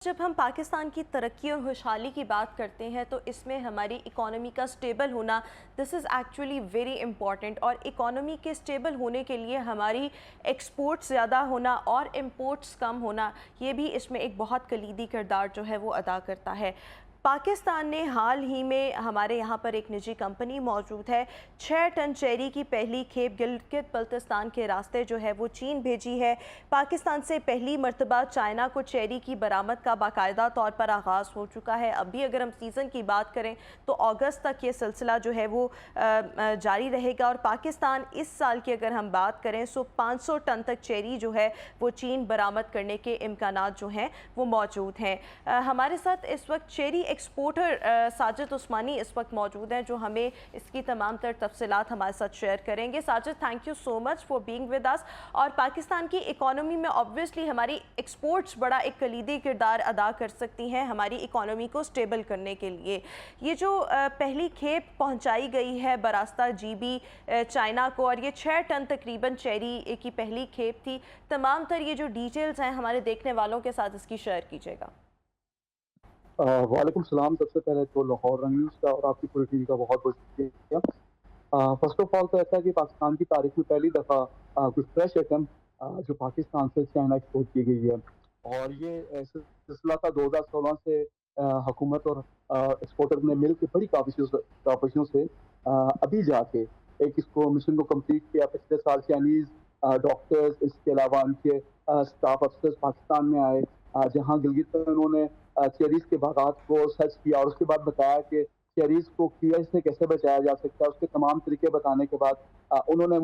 जब हम पाकिस्तान की तरक्की और खुशहाली की बात करते हैं तो इसमें हमारी इकोनॉमी का स्टेबल होना this is actually very important. और इकोनॉमी के स्टेबल होने के लिए हमारी एक्सपोर्ट्स ज़्यादा होना और इंपोर्ट्स कम होना, ये भी इसमें एक बहुत कलीदी किरदार जो है वो अदा करता है। पाकिस्तान ने हाल ही में, हमारे यहाँ पर एक निजी कंपनी मौजूद है, 6 टन चेरी की पहली खेप गिलगित बल्तिस्तान के रास्ते जो है वो चीन भेजी है। पाकिस्तान से पहली मर्तबा चाइना को चेरी की बरामद का बाकायदा तौर पर आगाज़ हो चुका है। अभी अगर हम सीज़न की बात करें तो अगस्त तक ये सिलसिला जो है वो जारी रहेगा। और पाकिस्तान इस साल की अगर हम बात करें तो 500 टन तक चेरी जो है वो चीन बरामद करने के इम्कानात जो हैं वो मौजूद हैं। हमारे साथ इस वक्त चेरी एक्सपोर्टर साजिद उस्मानी इस वक्त मौजूद हैं, जो हमें इसकी तमाम तर तफसीलात हमारे साथ शेयर करेंगे। Sajid, thank you so much for being with us. और पाकिस्तान की इकोनॉमी में ऑब्वियसली हमारी एक्सपोर्ट्स बड़ा एक कलीदी किरदार अदा कर सकती हैं हमारी इकोनॉमी को स्टेबल करने के लिए। ये जो पहली खेप पहुंचाई गई है बरास्ता जीबी चाइना को, और ये 6 टन तकरीबन चेरी की पहली खेप थी, तमाम तर ये जो डिटेल्स हैं हमारे देखने वालों के साथ इसकी शेयर कीजिएगा। वालेकुम सलाम। सबसे पहले तो लाहौर रंग न्यूज़ का और आपकी पूरी टीम का बहुत बहुत शुक्रिया। फर्स्ट ऑफ ऑल तो ऐसा है कि पाकिस्तान की तारीख में पहली दफ़ा कुछ फ्रेश आइटम जो पाकिस्तान से चाइना एक्सपोर्ट की गई है, और ये सिलसिला था 2016 से हुकूमत और एक्सपोर्टर ने मिल के बड़ी काविशों से अभी जाके एक इसको मिशन को कंप्लीट किया। पिछले साल चाइनीज़ डॉक्टर्स, इसके अलावा उनके स्टाफ अफसर्स पाकिस्तान में आए, जहाँ गिलगित में उन्होंने चेरीज़ के बागात को सर्च किया और उसके बाद बताया कि चेरीज़ को कीड़ा से कैसे बचाया जा सकता है। उसके तमाम तरीके बताने के बाद उन्होंने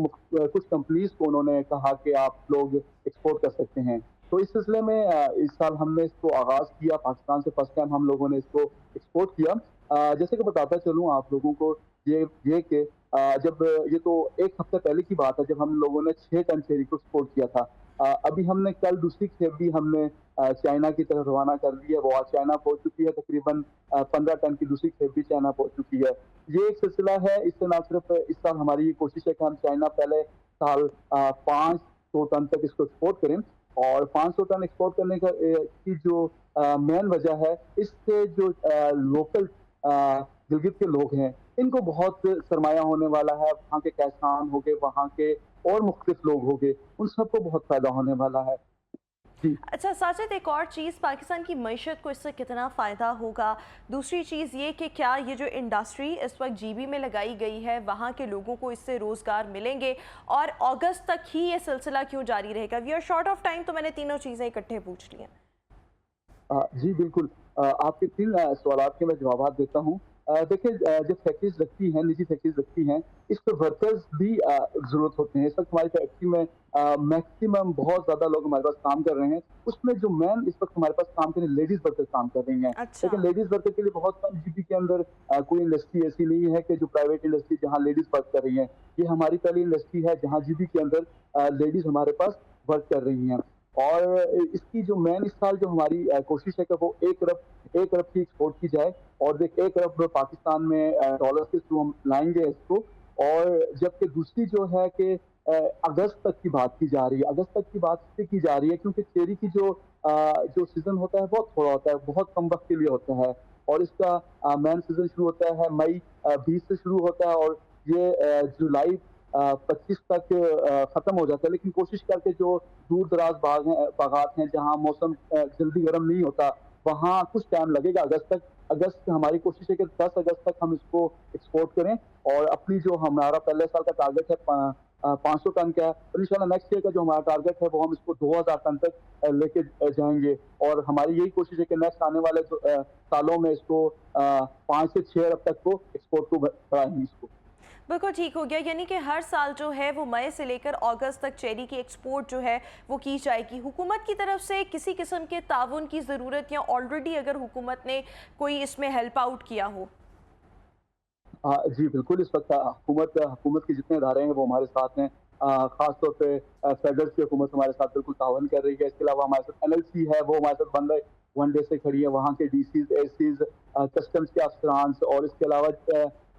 कुछ कंपनीज़ को उन्होंने कहा कि आप लोग एक्सपोर्ट कर सकते हैं। तो इस सिलसिले में इस साल हमने इसको आगाज़ किया। पाकिस्तान से फर्स्ट टाइम हम लोगों ने इसको एक्सपोर्ट किया। जैसे कि बताता चलूँ आप लोगों को ये कि जब ये तो 1 हफ्ते पहले की बात है जब हम लोगों ने 6 टन चेरी को एक्सपोर्ट किया था। अभी हमने कल दूसरी खेप भी हमने चाइना की तरफ रवाना कर दी है। वो आज चाइना पहुंच चुकी है। तकरीबन 15 टन की दूसरी खेप भी चाइना पहुंच चुकी है। ये एक सिलसिला है। इससे ना सिर्फ इस साल हमारी ये कोशिश है कि हम चाइना पहले साल 500 टन तक इसको एक्सपोर्ट करें, और 500 टन एक्सपोर्ट करने का की जो मेन वजह है, इससे जो लोकल गिलगित के लोग हैं इनको बहुत सरमाया होने वाला है। वहाँ के किसान हो गए, वहाँ के और मुख्तलिफ लोग हो गए, उन सबको बहुत फायदा होने वाला है। जी। अच्छा साजिद, एक और चीज़, पाकिस्तान की मईशत को इससे कितना फ़ायदा होगा? दूसरी चीज़ ये कि क्या ये जो इंडस्ट्री इस वक्त जीबी में लगाई गई है वहाँ के लोगों को इससे रोज़गार मिलेंगे, और अगस्त तक ही ये सिलसिला क्यों जारी रहेगा? We are short of time, तो मैंने तीनों चीज़ें इकट्ठे पूछ ली हैं। जी बिल्कुल। आपके 3 सवालात के मैं जवाब देता हूँ। देखिए, जब फैक्ट्रीज़ लगती हैं, निजी फैक्ट्रीज़ लगती हैं, इस पे वर्कर्स भी ज़रूरत होते हैं। इस वक़्त हमारी फैक्ट्री में मैक्सिमम बहुत ज़्यादा लोग हमारे पास काम कर रहे हैं। उसमें जो मेन इस वक़्त हमारे पास काम कर रहे हैं, लेडीज़ वर्कर्स काम कर रही हैं। अच्छा। लेकिन लेडीज़ वर्कर के लिए बहुत कम जीबी के अंदर कोई इंडस्ट्री ऐसी नहीं है कि जो प्राइवेट इंडस्ट्री जहाँ लेडीज़ वर्क कर रही हैं। ये हमारी पहली इंडस्ट्री है जहाँ जीबी के अंदर लेडीज़ हमारे पास वर्क कर रही हैं। और इसकी जो मेन इस साल जो हमारी कोशिश है कि वो 1 अरब की एक्सपोर्ट की जाए, और 1 अरब पाकिस्तान में डॉलर के थ्रू हम लाएंगे इसको। और जबकि दूसरी जो है कि अगस्त तक की बात की जा रही है। अगस्त तक की बात इसलिए की जा रही है क्योंकि चेरी की जो सीज़न होता है बहुत थोड़ा होता है, बहुत कम वक्त के लिए होता है, और इसका मेन सीज़न शुरू होता है मई 20 से शुरू होता है, और ये जुलाई 25 तक ख़त्म हो जाता है। लेकिन कोशिश करके जो दूर दराज बागात हैं जहाँ मौसम जल्दी गर्म नहीं होता, वहाँ कुछ टाइम लगेगा अगस्त तक। अगस्त हमारी कोशिश है कि 10 अगस्त तक हम इसको एक्सपोर्ट करें, और अपनी जो हमारा पहले साल का टारगेट है 500 टन का है, और इंशाल्लाह नेक्स्ट ईयर का जो हमारा टारगेट है वो हम इसको 2000 टन तक लेके जाएंगे। और हमारी यही कोशिश है कि नेक्स्ट आने वाले सालों में इसको 5 से 6 अरब तक को एक्सपोर्ट को बढ़ाएंगे इसको। बिल्कुल ठीक हो गया, यानी कि हर साल जो है वो मई से लेकर अगस्त तक चेरी की एक्सपोर्ट जो है वो की जाएगी। हुकूमत की तरफ से किसी किस्म के ताउन की ज़रूरत, या ऑलरेडी अगर हुकूमत ने कोई इसमें हेल्प आउट किया हो? जी बिल्कुल। इस वक्त हुकूमत के जितने इदारे हैं वो हमारे साथ हैं। ख़ास तौर पे फेडरल की हुकूमत हमारे साथ बिल्कुल ताउन कर रही है। इसके अलावा हमारे साथ एनएलसी है, वो हमारे साथ वन डे से खड़ी है। वहाँ के डीसीज, एसीज, कस्टम्स के अफसरान, और इसके अलावा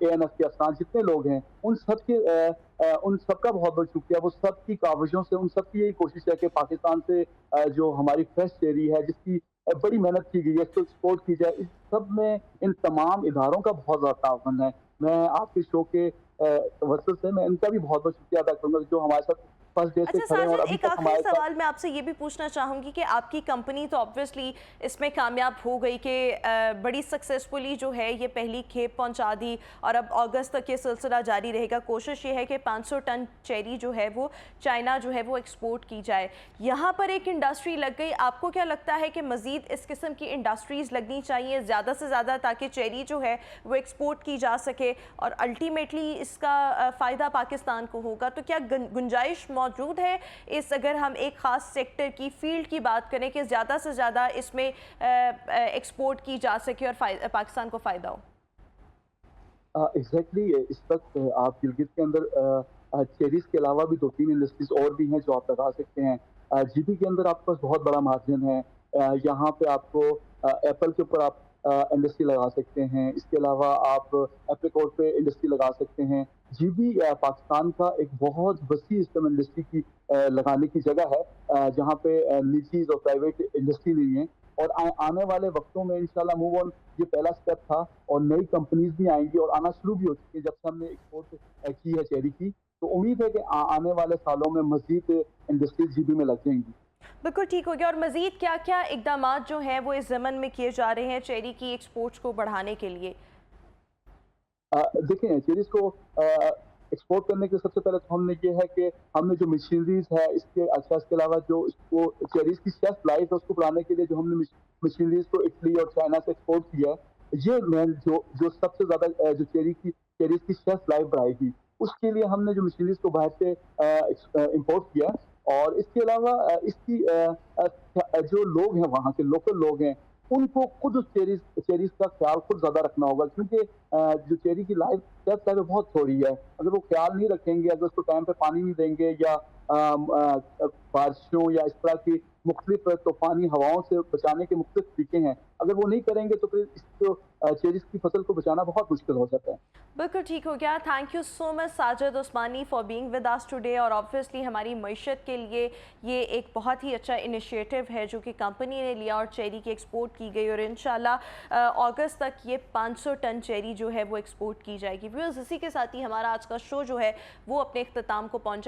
एएनएफ के अफसरान जितने लोग हैं, उन सबका बहुत बहुत शुक्रिया। वो सब की काविशों से, उन सब की यही कोशिश है कि पाकिस्तान से जो हमारी फ्रेश चेरी है, जिसकी बड़ी मेहनत की गई है, इसको एक्सपोर्ट की जाए, इस सब में इन तमाम इदारों का बहुत ज़्यादा ताउन है। मैं आपके शो के तवज्जुह से मैं इनका भी बहुत-बहुत शुक्रिया अदा करूँगा जो हमारे साथ फर्स्ट डे से अच्छा खड़े हैं और साजिद, अभी एक तक आखिरी हमारे साथ। सवाल मैं आपसे ये भी पूछना चाहूँगी कि आपकी कंपनी तो ऑब्वियसली इसमें कामयाब हो गई कि बड़ी सक्सेसफुली जो है ये पहली खेप पहुंचा दी और अब अगस्त तक ये सिलसिला जारी रहेगा। कोशिश ये है कि 500 टन चेरी जो है वो चाइना जो है वो एक्सपोर्ट की जाए। यहाँ पर एक इंडस्ट्री लग गई, आपको क्या लगता है कि मज़ीद इस किस्म की इंडस्ट्रीज़ लगनी चाहिए ज़्यादा से ज़्यादा ताकि चेरी जो है वो एक्सपोर्ट की जा सके और अल्टीमेटली इसका फ़ायदा पाकिस्तान को होगा? तो क्या गुंजाइश मौजूद है इस, अगर हम एक ख़ास सेक्टर की फील्ड की बात करें, कि ज़्यादा से ज़्यादा इसमें एक्सपोर्ट की जा सके और पाकिस्तान को फ़ायदा हो? एग्जैक्टली इस वक्त आप गिलगित के अंदर चेरीज के अलावा भी 2-3 इंडस्ट्रीज और भी हैं जो आप लगा सकते हैं। जीबी के अंदर आपके पास बहुत बड़ा मार्जिन है। यहाँ पे आपको एप्पल के ऊपर आप इंडस्ट्री लगा सकते हैं। इसके अलावा आप एप्रिकॉट पे इंडस्ट्री लगा सकते हैं। जीबी पाकिस्तान का एक बहुत वसी इसमें इंडस्ट्री की लगाने की जगह है, जहाँ पे निजी और प्राइवेट इंडस्ट्री नहीं है। और आने वाले वक्तों में इंशाल्लाह मूव ऑन ये पहला स्टेप था और नई कंपनीज भी आएंगी और आना शुरू भी हो चुकी है जब से हमने एक्सपोर्ट की है चेरी की। तो उम्मीद है कि आने वाले सालों में मजीद इंडस्ट्रीज जीबी में लग जाएंगी। बिल्कुल ठीक हो गया। और मज़ीद क्या क्या इक़दामात जो हैं वो इस ज़मन में किए जा रहे हैं चेरी की एक्सपोर्ट्स को बढ़ाने के लिए? देखें चेरीज को एक्सपोर्ट करने के सबसे पहले तो हमने ये है कि हमने जो मशीनरीज है इसके अच्छा, इसके अलावा जो इसको चेरीज की शेल्फ लाइफ है उसको बढ़ाने के लिए जो हमने मशीनरीज को इटली और चाइना से एक्सपोर्ट किया है, ये मेन जो जो सबसे ज्यादा जो चेरीज की शेल्फ लाइफ बढ़ाएगी, उसके लिए हमने जो मशीनरीज को बाहर से इम्पोर्ट किया है। और इसके अलावा इसकी जो लोग हैं वहाँ के लोकल लोग हैं उनको खुद उस चेरीज का ख्याल खुद ज्यादा रखना होगा, क्योंकि जो चेरी की लाइफ शेल्फ लाइफ बहुत थोड़ी है। अगर वो ख्याल नहीं रखेंगे, अगर उसको टाइम पे पानी नहीं देंगे या बारिशों या इस तरह की मुख्तलिफ तूफानी हवाओं से बचाने के मुख्तलिफ तरीके हैं, अगर वो नहीं करेंगे तो फिर इसको चेरीज की फसल को बचाना बहुत मुश्किल हो जाता है। बिल्कुल ठीक हो गया। Thank you so much Sajid Usmani for being with us today. और ऑब्वियसली हमारी मईशत के लिए ये एक बहुत ही अच्छा इनिशिएटिव है जो कि कंपनी ने लिया और चेरी की एक्सपोर्ट की गई और इंशाल्लाह अगस्त तक ये 500 टन चेरी जो है वो एक्सपोर्ट की जाएगी। व्यूअर्स, इसी के साथ ही हमारा आज का शो जो है वो अपने इख्तिताम को पहुंचा।